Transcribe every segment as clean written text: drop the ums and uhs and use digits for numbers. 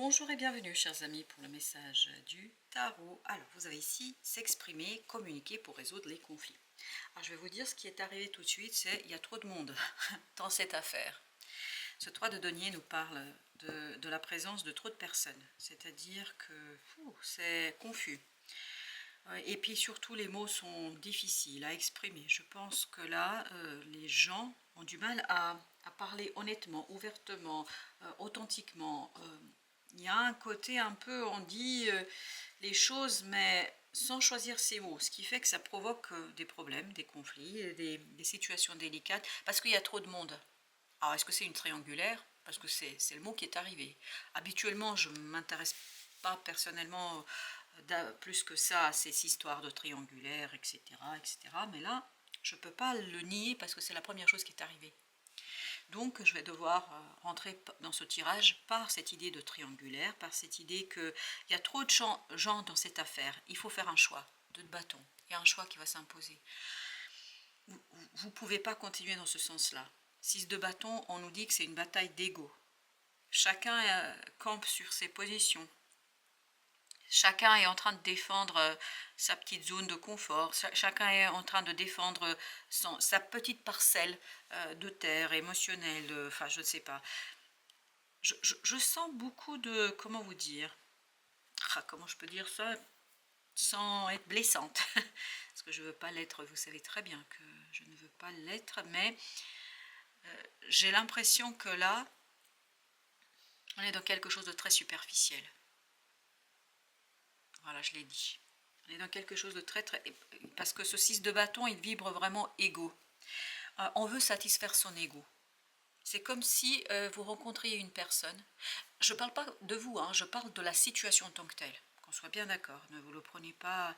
Bonjour et bienvenue chers amis pour le message du tarot. Alors vous avez ici s'exprimer, communiquer pour résoudre les conflits. Alors je vais vous dire ce qui est arrivé tout de suite, c'est il y a trop de monde dans cette affaire. Ce 3 de denier nous parle de la présence de trop de personnes, c'est-à-dire que c'est confus. Et puis surtout les mots sont difficiles à exprimer. Je pense que là les gens ont du mal à parler honnêtement, ouvertement, authentiquement. Il y a un côté un peu, on dit les choses, mais sans choisir ses mots, ce qui fait que ça provoque des problèmes, des conflits, des situations délicates, parce qu'il y a trop de monde. Alors, est-ce que c'est une triangulaire? Parce que c'est le mot qui est arrivé. Habituellement, je ne m'intéresse pas personnellement plus que ça à ces histoires de triangulaire, etc., etc. Mais là, je ne peux pas le nier parce que c'est la première chose qui est arrivée. Donc je vais devoir rentrer dans ce tirage par cette idée de triangulaire, par cette idée qu'il y a trop de gens dans cette affaire. Il faut faire un choix, de bâton. Il y a un choix qui va s'imposer. Vous ne pouvez pas continuer dans ce sens-là. 6 de bâton, on nous dit que c'est une bataille d'ego. Chacun campe sur ses positions. Chacun est en train de défendre sa petite zone de confort, chacun est en train de défendre sa petite parcelle de terre émotionnelle, enfin je ne sais pas. Je sens beaucoup de, comment vous dire, comment je peux dire ça sans être blessante, parce que je ne veux pas l'être, vous savez très bien que je ne veux pas l'être, mais j'ai l'impression que là, on est dans quelque chose de très superficiel. Voilà, je l'ai dit. On est dans quelque chose de très... Parce que ce 6 de bâton, il vibre vraiment égo. On veut satisfaire son égo. C'est comme si vous rencontriez une personne. Je ne parle pas de vous, hein, je parle de la situation en tant que telle. Qu'on soit bien d'accord. Ne vous le prenez pas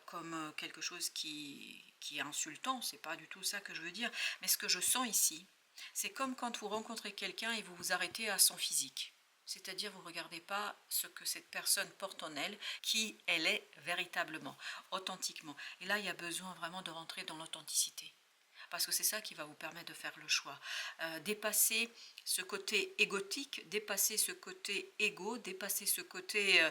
comme quelque chose qui est insultant. C'est pas du tout ça que je veux dire. Mais ce que je sens ici, c'est comme quand vous rencontrez quelqu'un et vous vous arrêtez à son physique. C'est-à-dire vous ne regardez pas ce que cette personne porte en elle, qui elle est véritablement, authentiquement. Et là, il y a besoin vraiment de rentrer dans l'authenticité. Parce que c'est ça qui va vous permettre de faire le choix. Dépasser ce côté égotique, dépasser ce côté égo, dépasser ce côté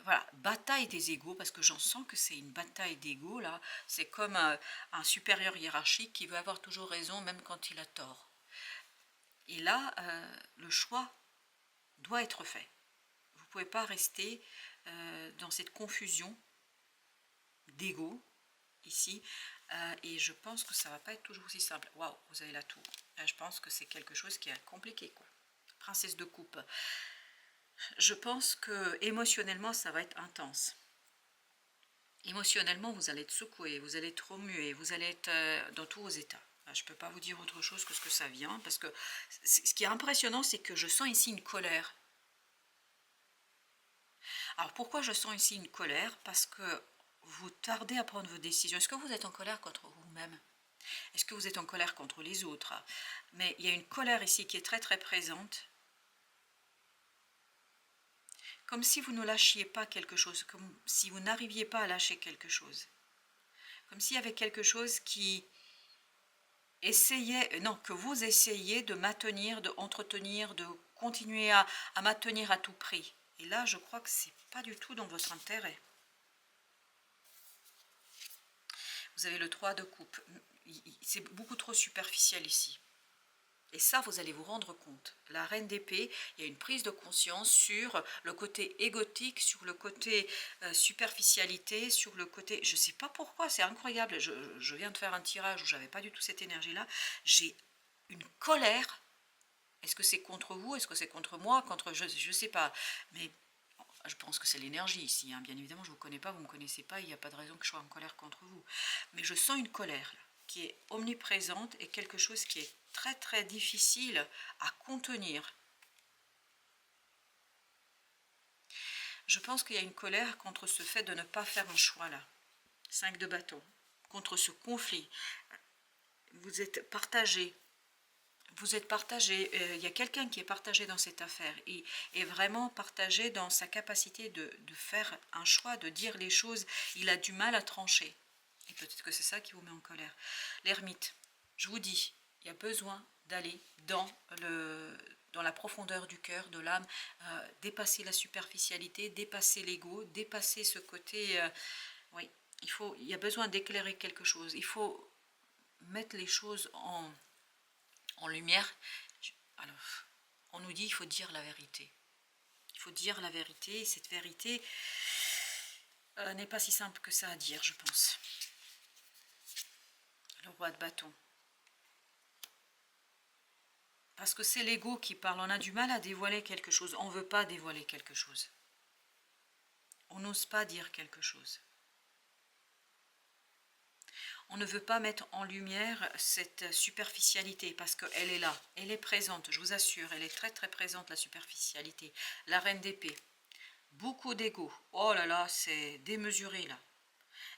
voilà, bataille des égos, parce que j'en sens que c'est une bataille d'égos, là. C'est comme un supérieur hiérarchique qui veut avoir toujours raison, même quand il a tort. Et là, le choix doit être fait. Vous ne pouvez pas rester dans cette confusion d'ego ici, et je pense que ça ne va pas être toujours aussi simple. Waouh, vous avez la tour. Là, je pense que c'est quelque chose qui est compliqué, quoi. Princesse de coupe. Je pense que émotionnellement, ça va être intense. Émotionnellement, vous allez être secoué, vous allez être remué, vous allez être dans tous vos états. Je ne peux pas vous dire autre chose que ce que ça vient, parce que ce qui est impressionnant, c'est que je sens ici une colère. Alors pourquoi je sens ici une colère? Parce que vous tardez à prendre vos décisions. Est-ce que vous êtes en colère contre vous-même? Est-ce que vous êtes en colère contre les autres? Mais il y a une colère ici qui est très très présente. Comme si vous ne lâchiez pas quelque chose, comme si vous n'arriviez pas à lâcher quelque chose. Comme s'il y avait quelque chose qui essayait, non, que vous essayiez de maintenir, de entretenir, de continuer à maintenir à tout prix. Et là, je crois que ce n'est pas du tout dans votre intérêt. Vous avez le 3 de coupe. C'est beaucoup trop superficiel ici. Et ça, vous allez vous rendre compte. La reine d'épée, il y a une prise de conscience sur le côté égotique, sur le côté superficialité, sur le côté... Je ne sais pas pourquoi, c'est incroyable. Je viens de faire un tirage où je n'avais pas du tout cette énergie-là. J'ai une colère. Est-ce que c'est contre vous? Est-ce que c'est contre moi? Contre je ne sais pas. Mais je pense que c'est l'énergie ici. Hein. Bien évidemment, je ne vous connais pas, vous ne me connaissez pas. Il n'y a pas de raison que je sois en colère contre vous. Mais je sens une colère là, qui est omniprésente et quelque chose qui est très très difficile à contenir. Je pense qu'il y a une colère contre ce fait de ne pas faire un choix là. 5 de bâton. Contre ce conflit. Vous êtes partagé. Vous êtes partagé, il y a quelqu'un qui est partagé dans cette affaire et est vraiment partagé dans sa capacité de faire un choix, de dire les choses. Il a du mal à trancher. Et peut-être que c'est ça qui vous met en colère. L'ermite, je vous dis, il y a besoin d'aller dans dans la profondeur du cœur, de l'âme, dépasser la superficialité, dépasser l'ego, dépasser ce côté... oui, il y a besoin d'éclairer quelque chose, il faut mettre les choses en lumière. Alors, on nous dit qu'il faut dire la vérité. Il faut dire la vérité, et cette vérité n'est pas si simple que ça à dire, je pense. Le roi de bâton. Parce que c'est l'ego qui parle, on a du mal à dévoiler quelque chose, on ne veut pas dévoiler quelque chose. On n'ose pas dire quelque chose. On ne veut pas mettre en lumière cette superficialité parce qu'elle est là, elle est présente, je vous assure, elle est très très présente, la superficialité. La reine d'épée, beaucoup d'ego, oh là là, c'est démesuré là.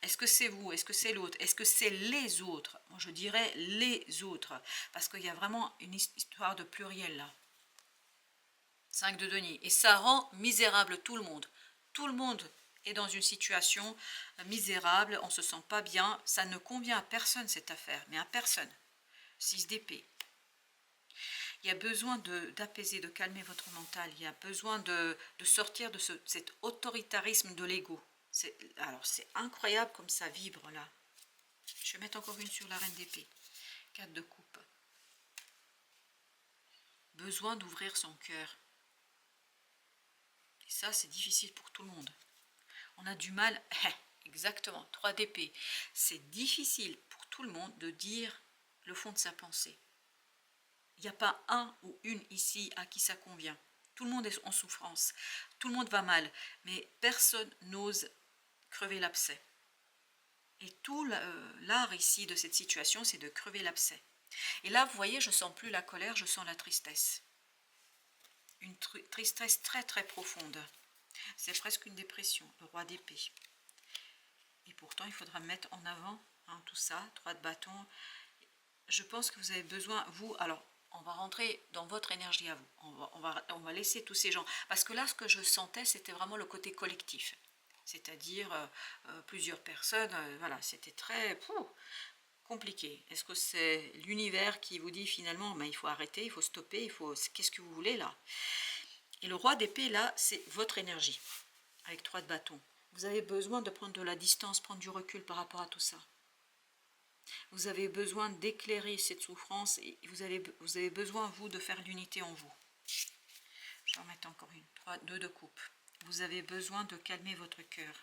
Est-ce que c'est vous? Est-ce que c'est l'autre? Est-ce que c'est les autres? Moi je dirais les autres, parce qu'il y a vraiment une histoire de pluriel là. 5 de denier, et ça rend misérable tout le monde. Tout le monde est dans une situation misérable, on ne se sent pas bien, ça ne convient à personne cette affaire, mais à personne. 6 d'épée. Il y a besoin d'apaiser, de calmer votre mental, il y a besoin de sortir de cet autoritarisme de l'ego. Alors c'est incroyable comme ça vibre là. Je vais mettre encore une sur la reine d'épée. 4 de coupe. Besoin d'ouvrir son cœur. Et ça c'est difficile pour tout le monde. On a du mal, exactement, 3 d'épée. C'est difficile pour tout le monde de dire le fond de sa pensée. Il n'y a pas un ou une ici à qui ça convient. Tout le monde est en souffrance, tout le monde va mal, mais personne n'ose crever l'abcès. Et tout l'art ici de cette situation, c'est de crever l'abcès. Et là, vous voyez, je ne sens plus la colère, je sens la tristesse. Une tristesse très très profonde. C'est presque une dépression, le roi d'épée. Et pourtant, il faudra mettre en avant tout ça, 3 de bâton. Je pense que vous avez besoin, vous, alors, on va rentrer dans votre énergie à vous. On va laisser tous ces gens. Parce que là, ce que je sentais, c'était vraiment le côté collectif. C'est-à-dire plusieurs personnes, voilà, c'était très compliqué. Est-ce que c'est l'univers qui vous dit finalement, il faut arrêter, il faut stopper, qu'est-ce que vous voulez là? Et le roi d'épée, là, c'est votre énergie, avec 3 de bâton. Vous avez besoin de prendre de la distance, prendre du recul par rapport à tout ça. Vous avez besoin d'éclairer cette souffrance et vous avez besoin, vous, de faire l'unité en vous. Je vais en mettre encore une. 2 de coupe. Vous avez besoin de calmer votre cœur.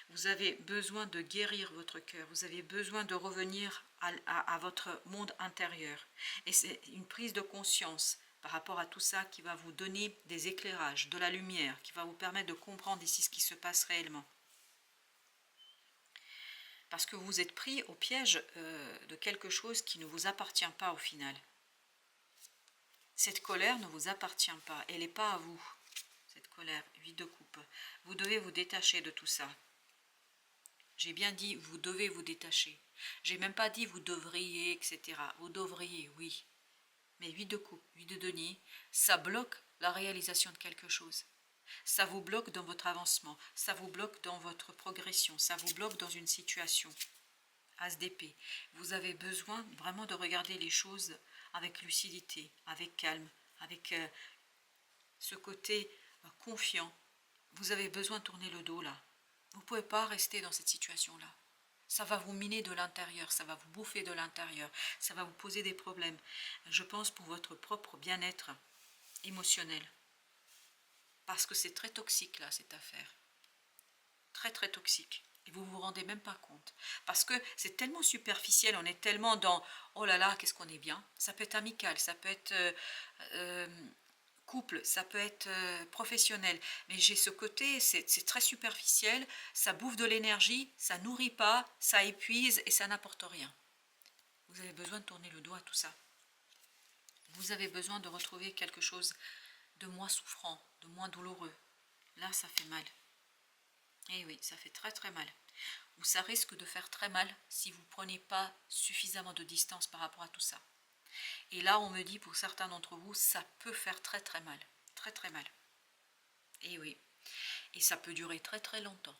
Vous avez besoin de guérir votre cœur. Vous avez besoin de revenir à votre monde intérieur. Et c'est une prise de conscience par rapport à tout ça qui va vous donner des éclairages, de la lumière, qui va vous permettre de comprendre ici ce qui se passe réellement. Parce que vous êtes pris au piège de quelque chose qui ne vous appartient pas au final. Cette colère ne vous appartient pas, elle n'est pas à vous, cette colère, 8 de coupe. Vous devez vous détacher de tout ça. J'ai bien dit, vous devez vous détacher. J'ai même pas dit vous devriez, etc. Vous devriez, oui. Mais 8 de coupe, 8 de denier, ça bloque la réalisation de quelque chose. Ça vous bloque dans votre avancement, ça vous bloque dans votre progression, ça vous bloque dans une situation. As d'épée. Vous avez besoin vraiment de regarder les choses avec lucidité, avec calme, avec ce côté confiant. Vous avez besoin de tourner le dos là. Vous ne pouvez pas rester dans cette situation-là. Ça va vous miner de l'intérieur, ça va vous bouffer de l'intérieur, ça va vous poser des problèmes. Je pense pour votre propre bien-être émotionnel. Parce que c'est très toxique là, cette affaire. Très très toxique. Et vous ne vous rendez même pas compte. Parce que c'est tellement superficiel, on est tellement dans « oh là là, qu'est-ce qu'on est bien ». Ça peut être amical, ça peut être couple, ça peut être professionnel. Mais j'ai ce côté, c'est très superficiel, ça bouffe de l'énergie, ça nourrit pas, ça épuise et ça n'apporte rien. Vous avez besoin de tourner le dos à tout ça. Vous avez besoin de retrouver quelque chose de moins souffrant, de moins douloureux. Là, ça fait mal. Eh oui, ça fait très très mal. Ou ça risque de faire très mal si vous ne prenez pas suffisamment de distance par rapport à tout ça. Et là, on me dit pour certains d'entre vous, ça peut faire très très mal. Très très mal. Et oui. Et ça peut durer très très longtemps.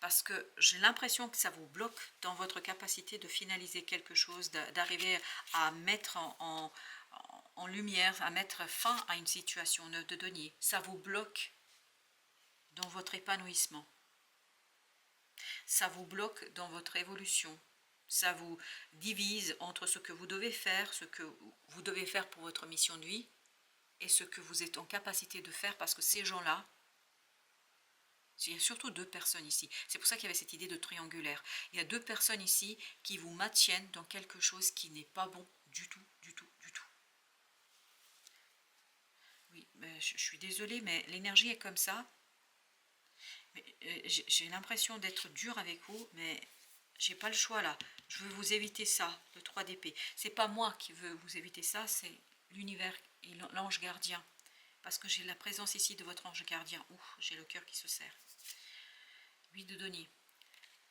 Parce que j'ai l'impression que ça vous bloque dans votre capacité de finaliser quelque chose, d'arriver à mettre en lumière, à mettre fin à une situation, 9 de denier. Ça vous bloque dans votre épanouissement. Ça vous bloque dans votre évolution. Ça vous divise entre ce que vous devez faire, ce que vous devez faire pour votre mission de vie et ce que vous êtes en capacité de faire, parce que ces gens-là, il y a surtout deux personnes ici. C'est pour ça qu'il y avait cette idée de triangulaire. Il y a deux personnes ici qui vous maintiennent dans quelque chose qui n'est pas bon du tout, du tout, du tout. Oui, mais je suis désolée, mais l'énergie est comme ça. J'ai l'impression d'être dure avec vous, mais j'ai pas le choix là. Je veux vous éviter ça, le 3 d'épée. C'est pas moi qui veux vous éviter ça, c'est l'univers et l'ange gardien. Parce que j'ai la présence ici de votre ange gardien. Ouh, j'ai le cœur qui se serre. 8 de denier.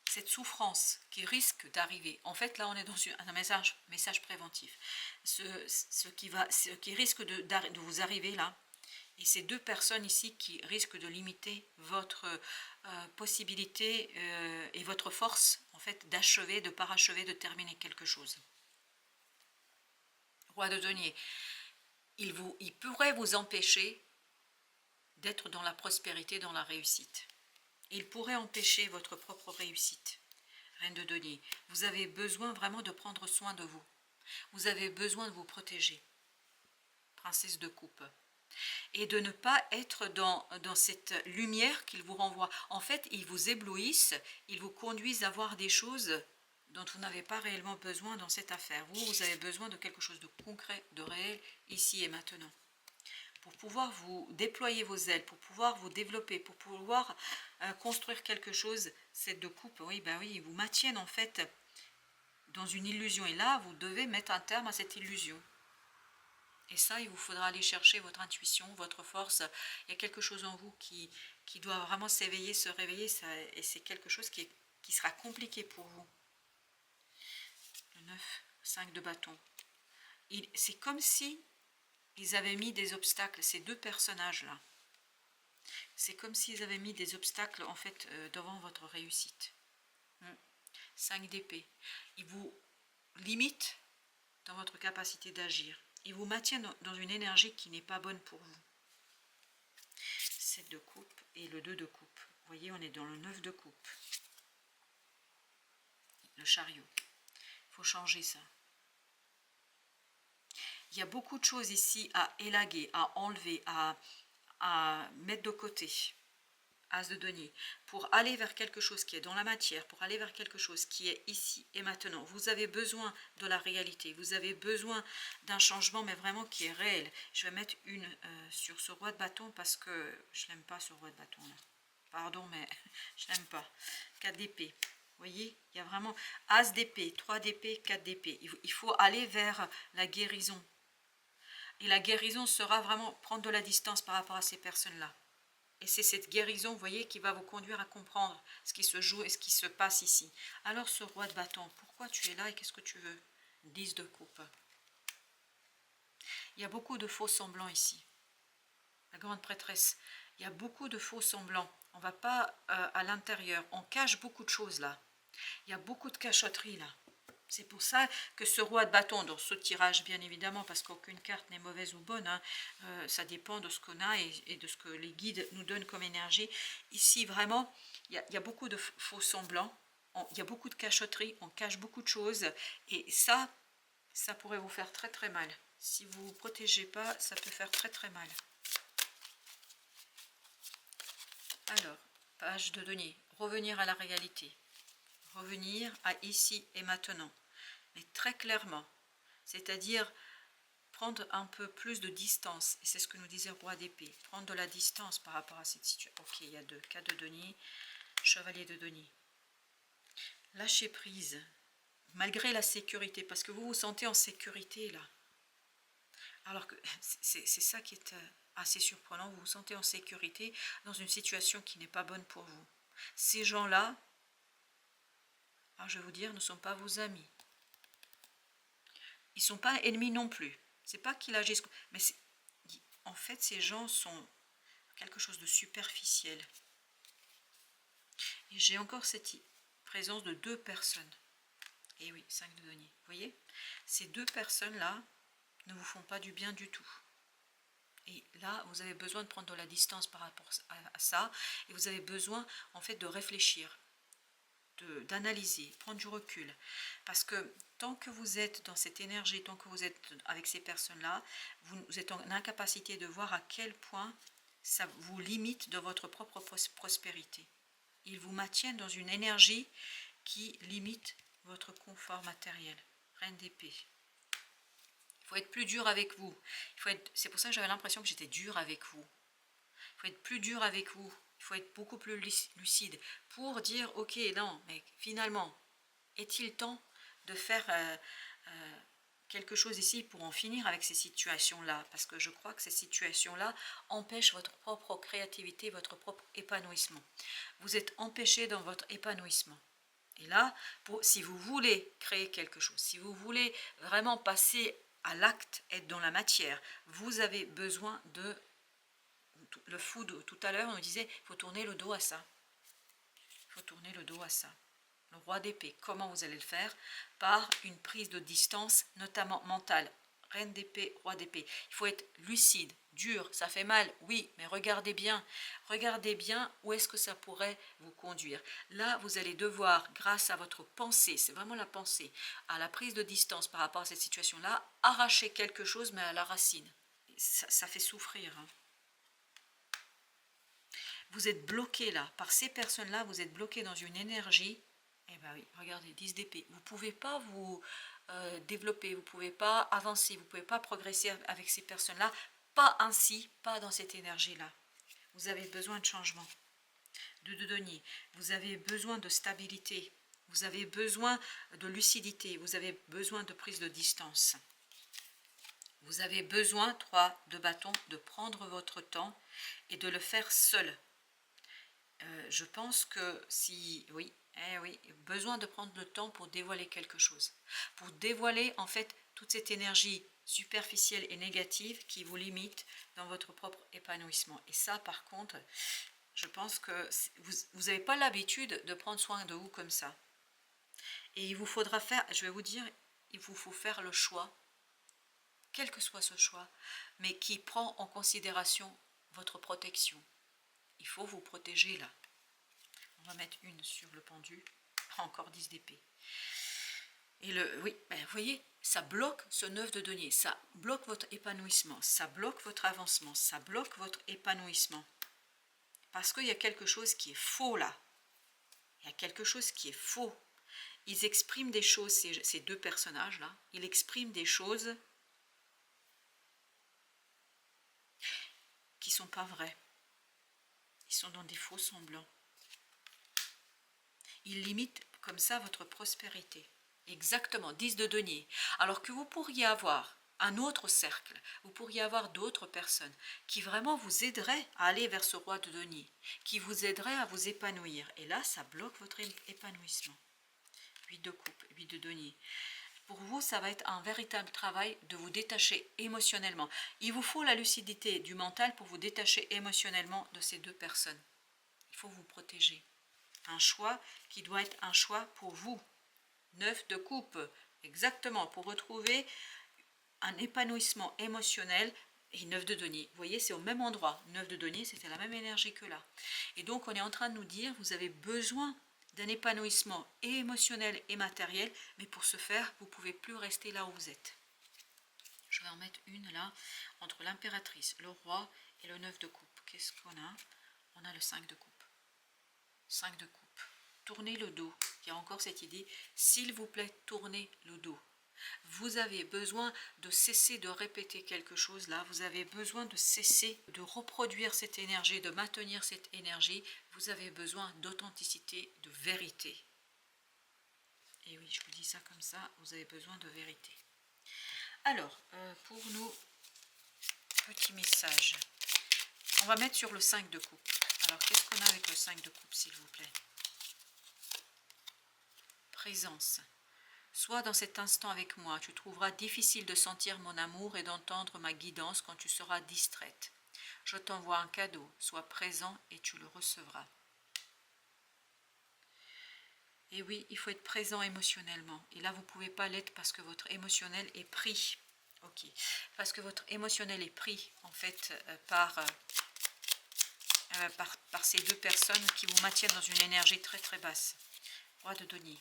Cette souffrance qui risque d'arriver, en fait là on est dans un message préventif. Ce qui risque de vous arriver là, et ces deux personnes ici qui risquent de limiter votre possibilité et votre force en fait d'achever, de parachever, de terminer quelque chose. Roi de denier, il pourrait vous empêcher d'être dans la prospérité, dans la réussite. Il pourrait empêcher votre propre réussite. Reine de denier, vous avez besoin vraiment de prendre soin de vous. Vous avez besoin de vous protéger. Princesse de coupe. Et de ne pas être dans cette lumière qu'il vous renvoie. En fait, ils vous éblouissent, ils vous conduisent à voir des choses dont vous n'avez pas réellement besoin dans cette affaire. Vous avez besoin de quelque chose de concret, de réel, ici et maintenant. Pour pouvoir vous déployer vos ailes, pour pouvoir vous développer, pour pouvoir construire quelque chose, ces deux coupes, oui, ben oui, ils vous maintiennent en fait dans une illusion. Et là, vous devez mettre un terme à cette illusion. Et ça, il vous faudra aller chercher votre intuition, votre force. Il y a quelque chose en vous qui doit vraiment s'éveiller, se réveiller. Et c'est quelque chose qui sera compliqué pour vous. Le 9, 5 de bâton. C'est comme si ils avaient mis des obstacles, ces deux personnages-là. C'est comme s'ils avaient mis des obstacles, en fait, devant votre réussite. 5 d'épée. Ils vous limitent dans votre capacité d'agir. Ils vous maintiennent dans une énergie qui n'est pas bonne pour vous. 7 de coupe et le 2 de coupe. Vous voyez, on est dans le 9 de coupe. Le chariot. Il faut changer ça. Il y a beaucoup de choses ici à élaguer, à enlever, à mettre de côté. As de denier. Pour aller vers quelque chose qui est dans la matière, pour aller vers quelque chose qui est ici et maintenant. Vous avez besoin de la réalité. Vous avez besoin d'un changement, mais vraiment qui est réel. Je vais mettre une sur ce roi de bâton parce que je n'aime pas ce roi de bâton là. Pardon, mais je n'aime pas. 4 d'épée. Vous voyez, il y a vraiment As d'épée, 3 d'épée, 4 d'épée. Il faut aller vers la guérison. Et la guérison sera vraiment prendre de la distance par rapport à ces personnes-là. Et c'est cette guérison, vous voyez, qui va vous conduire à comprendre ce qui se joue et ce qui se passe ici. Alors ce roi de bâton, pourquoi tu es là et qu'est-ce que tu veux? 10 de coupe. Il y a beaucoup de faux semblants ici. La grande prêtresse, il y a beaucoup de faux semblants. On ne va pas à l'intérieur. On cache beaucoup de choses là. Il y a beaucoup de cachotterie là. C'est pour ça que ce roi de bâton, dans ce tirage bien évidemment, parce qu'aucune carte n'est mauvaise ou bonne, hein, ça dépend de ce qu'on a et de ce que les guides nous donnent comme énergie. Ici vraiment, il y a beaucoup de faux semblants, il y a beaucoup de cachotterie, on cache beaucoup de choses et ça pourrait vous faire très très mal. Si vous ne vous protégez pas, ça peut faire très très mal. Alors, page de denier, revenir à la réalité. Revenir à ici et maintenant, mais très clairement, c'est-à-dire prendre un peu plus de distance, et c'est ce que nous disait le roi d'épée, prendre de la distance par rapport à cette situation. Ok, il y a 2, 4 de denier, chevalier de denier. Lâcher prise, malgré la sécurité, parce que vous vous sentez en sécurité là. Alors que c'est ça qui est assez surprenant, vous vous sentez en sécurité dans une situation qui n'est pas bonne pour vous. Ces gens-là, alors je vais vous dire, ne sont pas vos amis. Ils ne sont pas ennemis non plus. C'est pas qu'ils agissent, mais en fait, ces gens sont quelque chose de superficiel. Et j'ai encore cette présence de 2 personnes. Et oui, 5 de denier. Vous voyez, ces 2 personnes-là ne vous font pas du bien du tout. Et là, vous avez besoin de prendre de la distance par rapport à ça, et vous avez besoin en fait de réfléchir, d'analyser, prendre du recul. Parce que tant que vous êtes dans cette énergie, tant que vous êtes avec ces personnes-là, vous êtes en incapacité de voir à quel point ça vous limite dans votre propre prospérité. Ils vous maintiennent dans une énergie qui limite votre confort matériel. Reine d'épée. Il faut être plus dur avec vous. C'est pour ça que j'avais l'impression que j'étais dur avec vous. Il faut être plus dur avec vous. Il faut être beaucoup plus lucide pour dire, ok, non, mais finalement, est-il temps de faire quelque chose ici pour en finir avec ces situations-là? Parce que je crois que ces situations-là empêchent votre propre créativité, votre propre épanouissement. Vous êtes empêché dans votre épanouissement. Et là, si vous voulez créer quelque chose, si vous voulez vraiment passer à l'acte, être dans la matière, vous avez besoin de... Le fou de tout à l'heure, on nous disait, il faut tourner le dos à ça. Il faut tourner le dos à ça. Le roi d'épée, comment vous allez le faire? Par une prise de distance, notamment mentale. Reine d'épée, roi d'épée. Il faut être lucide, dur, ça fait mal, oui, mais regardez bien où est-ce que ça pourrait vous conduire. Là, vous allez devoir, grâce à votre pensée, c'est vraiment la pensée, à la prise de distance par rapport à cette situation-là, arracher quelque chose, mais à la racine. Ça fait souffrir, hein. Vous êtes bloqué là, par ces personnes-là, vous êtes bloqué dans une énergie. Eh bien oui, regardez, 10 d'épée. Vous ne pouvez pas vous développer, vous ne pouvez pas avancer, vous ne pouvez pas progresser avec ces personnes-là. Pas ainsi, pas dans cette énergie-là. Vous avez besoin de changement, de denier. Vous avez besoin de stabilité. Vous avez besoin de lucidité. Vous avez besoin de prise de distance. Vous avez besoin, 3 de bâton, de prendre votre temps et de le faire seul. Je pense que si, oui, besoin de prendre le temps pour dévoiler quelque chose. Pour dévoiler en fait toute cette énergie superficielle et négative qui vous limite dans votre propre épanouissement. Et ça par contre, je pense que vous n'avez pas l'habitude de prendre soin de vous comme ça. Et il vous faudra faire, je vais vous dire, il vous faut faire le choix, quel que soit ce choix, mais qui prend en considération votre protection. Il faut vous protéger là. On va mettre une sur le pendu. Encore 10 d'épée. Et oui, vous voyez, ça bloque ce 9 de denier. Ça bloque votre épanouissement. Ça bloque votre avancement. Ça bloque votre épanouissement. Parce qu'il y a quelque chose qui est faux là. Il y a quelque chose qui est faux. Ils expriment des choses, ces deux personnages-là. Ils expriment des choses qui ne sont pas vraies. Ils sont dans des faux semblants. Ils limitent comme ça votre prospérité. Exactement, 10 de denier. Alors que vous pourriez avoir un autre cercle, vous pourriez avoir d'autres personnes qui vraiment vous aideraient à aller vers ce roi de denier, qui vous aideraient à vous épanouir. Et là, ça bloque votre épanouissement. 8 de coupe, 8 de denier. Pour vous, ça va être un véritable travail de vous détacher émotionnellement. Il vous faut la lucidité du mental pour vous détacher émotionnellement de ces deux personnes. Il faut vous protéger. Un choix qui doit être un choix pour vous. 9 de coupe, exactement, pour retrouver un épanouissement émotionnel. Et 9 de denier, vous voyez, c'est au même endroit. 9 de denier, c'était la même énergie que là. Et donc, on est en train de nous dire, vous avez besoin d'un épanouissement et émotionnel et matériel, mais pour ce faire, vous ne pouvez plus rester là où vous êtes. Je vais en mettre une là, entre l'impératrice, le roi et le 9 de coupe. Qu'est-ce qu'on a? On a le 5 de coupe. 5 de coupe. Tournez le dos. Il y a encore cette idée, s'il vous plaît, tournez le dos. Vous avez besoin de cesser de répéter quelque chose là, vous avez besoin de cesser de reproduire cette énergie, de maintenir cette énergie, vous avez besoin d'authenticité, de vérité. Et oui, je vous dis ça comme ça, vous avez besoin de vérité. Alors, pour nos petits messages, on va mettre sur le 5 de coupe. Alors, qu'est-ce qu'on a avec le 5 de coupe, s'il vous plaît? Présence. Sois dans cet instant avec moi, tu trouveras difficile de sentir mon amour et d'entendre ma guidance quand tu seras distraite. Je t'envoie un cadeau, sois présent et tu le recevras. Et oui, il faut être présent émotionnellement. Et là, vous ne pouvez pas l'être parce que votre émotionnel est pris. Ok. Parce que votre émotionnel est pris, en fait, par ces deux personnes qui vous maintiennent dans une énergie très très basse. Roi de denier.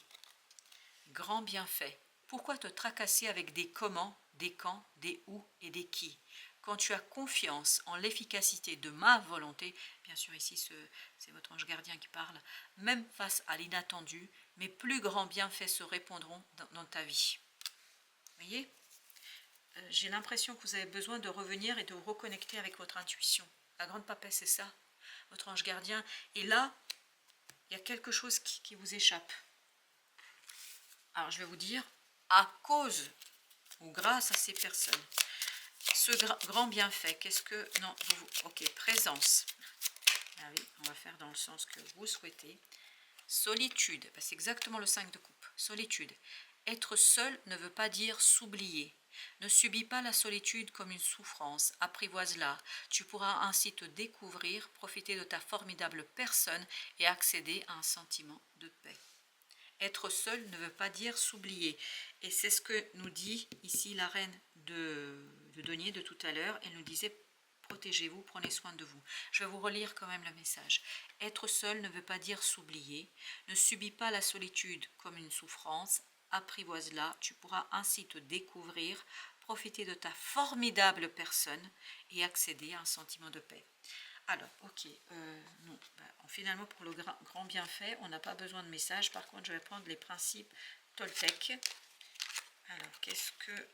Grand bienfait. Pourquoi te tracasser avec des comment, des quand, des où et des qui? Quand tu as confiance en l'efficacité de ma volonté, bien sûr ici c'est votre ange gardien qui parle, même face à l'inattendu, mes plus grands bienfaits se répondront dans ta vie. Vous voyez, j'ai l'impression que vous avez besoin de revenir et de vous reconnecter avec votre intuition. La grande papesse, c'est ça, votre ange gardien. Et là, il y a quelque chose qui vous échappe. Alors je vais vous dire, à cause ou grâce à ces personnes, ce grand bienfait, qu'est-ce que... Non, ok, présence. Ah oui, on va faire dans le sens que vous souhaitez. Solitude, c'est exactement le 5 de coupe. Solitude. Être seul ne veut pas dire s'oublier. Ne subis pas la solitude comme une souffrance, apprivoise-la. Tu pourras ainsi te découvrir, profiter de ta formidable personne et accéder à un sentiment de paix. Être seul ne veut pas dire s'oublier. Et c'est ce que nous dit ici la reine de denier de tout à l'heure. Elle nous disait, protégez-vous, prenez soin de vous. Je vais vous relire quand même le message. Être seul ne veut pas dire s'oublier. Ne subis pas la solitude comme une souffrance. Apprivoise-la. Tu pourras ainsi te découvrir, profiter de ta formidable personne et accéder à un sentiment de paix. Alors, ok, non, finalement pour le grand bienfait, on n'a pas besoin de message. Par contre, je vais prendre les principes Toltec. Alors, qu'est-ce que,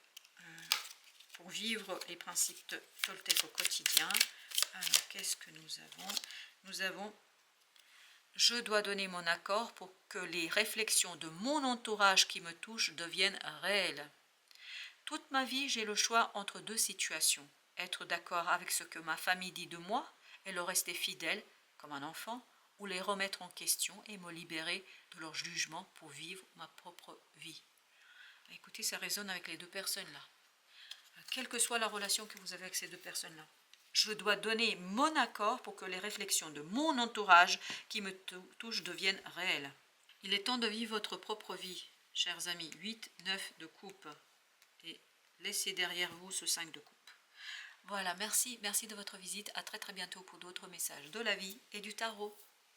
pour vivre les principes Toltec au quotidien, alors qu'est-ce que nous avons? Nous avons, je dois donner mon accord pour que les réflexions de mon entourage qui me touchent deviennent réelles. Toute ma vie, j'ai le choix entre deux situations. Être d'accord avec ce que ma famille dit de moi et leur rester fidèle comme un enfant, ou les remettre en question et me libérer de leur jugement pour vivre ma propre vie. Écoutez, ça résonne avec les deux personnes-là. Quelle que soit la relation que vous avez avec ces deux personnes-là. Je dois donner mon accord pour que les réflexions de mon entourage qui me touchent deviennent réelles. Il est temps de vivre votre propre vie, chers amis. 8, 9 de coupe. Et laissez derrière vous ce 5 de coupe. Voilà, merci de votre visite. À très très bientôt pour d'autres messages de la vie et du tarot.